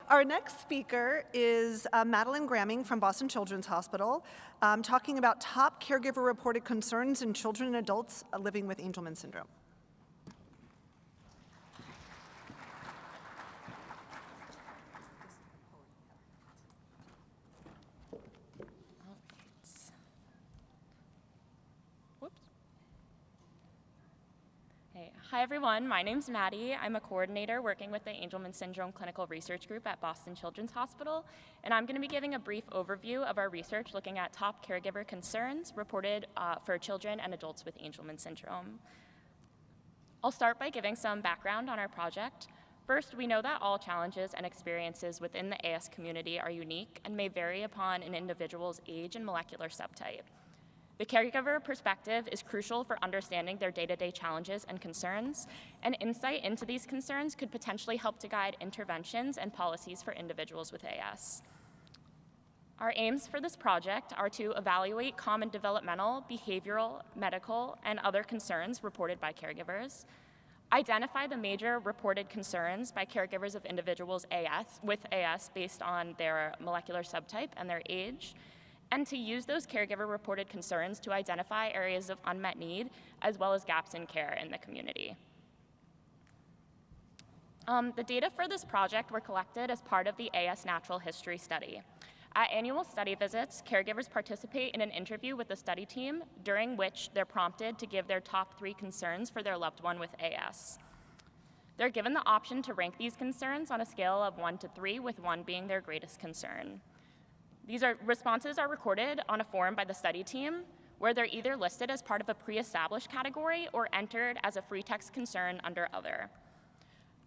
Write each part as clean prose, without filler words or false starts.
Our next speaker is Madelaine Gramling from Boston Children's Hospital, talking about top caregiver-reported concerns in children and adults living with Angelman syndrome. Hi everyone, my name's Maddie. I'm a coordinator working with the Angelman Syndrome Clinical Research Group at Boston Children's Hospital, and I'm going to be giving a brief overview of our research looking at top caregiver concerns reported for children and adults with Angelman syndrome. I'll start by giving some background on our project. First, we know that all challenges and experiences within the AS community are unique and may vary upon an individual's age and molecular subtype. The caregiver perspective is crucial for understanding their day-to-day challenges and concerns, and insight into these concerns could potentially help to guide interventions and policies for individuals with AS. Our aims for this project are to evaluate common developmental, behavioral, medical, and other concerns reported by caregivers, identify the major reported concerns by caregivers of individuals with AS based on their molecular subtype and their age, and to use those caregiver-reported concerns to identify areas of unmet need, as well as gaps in care in the community. The data for this project were collected as part of the AS Natural History Study. At annual study visits, caregivers participate in an interview with the study team, during which they're prompted to give their top 3 concerns for their loved one with AS. They're given the option to rank these concerns on a scale of 1 to 3, with 1 being their greatest concern. These responses are recorded on a form by the study team, where they're either listed as part of a pre-established category or entered as a free text concern under Other.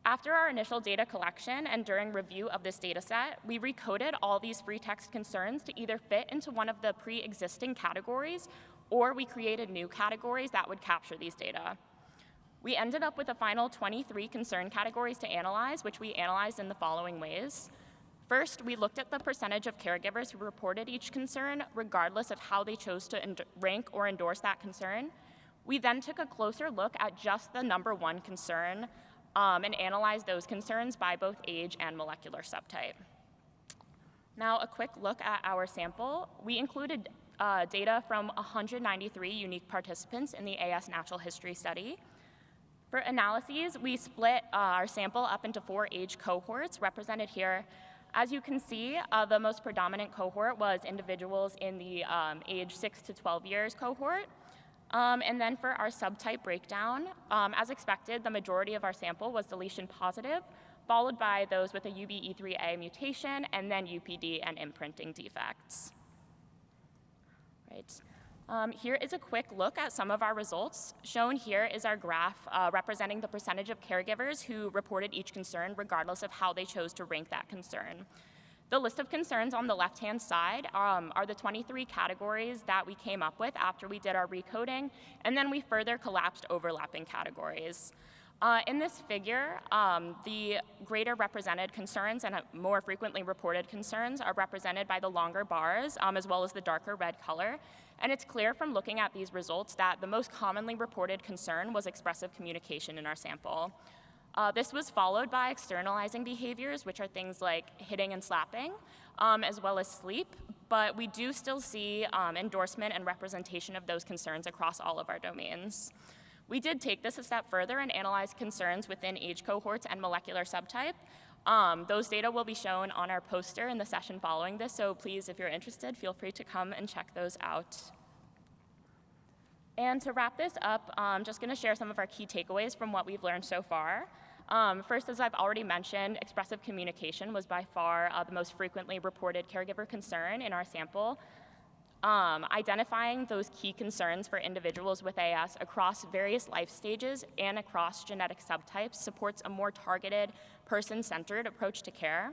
After our initial data collection and during review of this data set, we recoded all these free text concerns to either fit into one of the pre-existing categories, or we created new categories that would capture these data. We ended up with a final 23 concern categories to analyze, which we analyzed in the following ways. First, we looked at the percentage of caregivers who reported each concern, regardless of how they chose to rank or endorse that concern. We then took a closer look at just the number 1 concern and analyzed those concerns by both age and molecular subtype. Now, a quick look at our sample. We included data from 193 unique participants in the AS Natural History Study. For analyses, we split our sample up into 4 age cohorts, represented here. As you can see, the most predominant cohort was individuals in the age 6 to 12 years cohort. And then for our subtype breakdown, as expected, the majority of our sample was deletion positive, followed by those with a UBE3A mutation, and then UPD and imprinting defects. Right. Here is a quick look at some of our results. Shown here is our graph representing the percentage of caregivers who reported each concern regardless of how they chose to rank that concern. The list of concerns on the left-hand side are the 23 categories that we came up with after we did our recoding, and then we further collapsed overlapping categories. In this figure, the greater represented concerns and more frequently reported concerns are represented by the longer bars, as well as the darker red color. And it's clear from looking at these results that the most commonly reported concern was expressive communication in our sample. This was followed by externalizing behaviors, which are things like hitting and slapping, as well as sleep. But we do still see endorsement and representation of those concerns across all of our domains. We did take this a step further and analyze concerns within age cohorts and molecular subtype. Those data will be shown on our poster in the session following this, so please, if you're interested, feel free to come and check those out. And to wrap this up, I'm just going to share some of our key takeaways from what we've learned so far. First, as I've already mentioned, expressive communication was by far the most frequently reported caregiver concern in our sample. Identifying those key concerns for individuals with AS across various life stages and across genetic subtypes supports a more targeted, person-centered approach to care.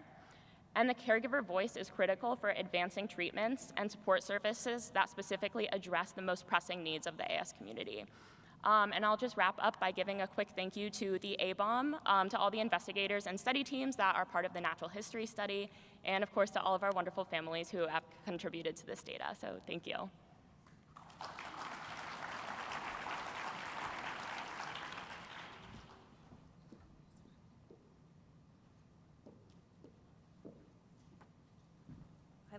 And the caregiver voice is critical for advancing treatments and support services that specifically address the most pressing needs of the AS community. And I'll just wrap up by giving a quick thank you to the ABOM, to all the investigators and study teams that are part of the natural history study, and of course to all of our wonderful families who have contributed to this data. So thank you.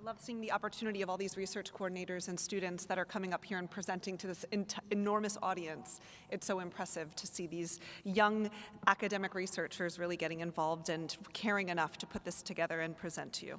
I love seeing the opportunity of all these research coordinators and students that are coming up here and presenting to this enormous audience. It's so impressive to see these young academic researchers really getting involved and caring enough to put this together and present to you.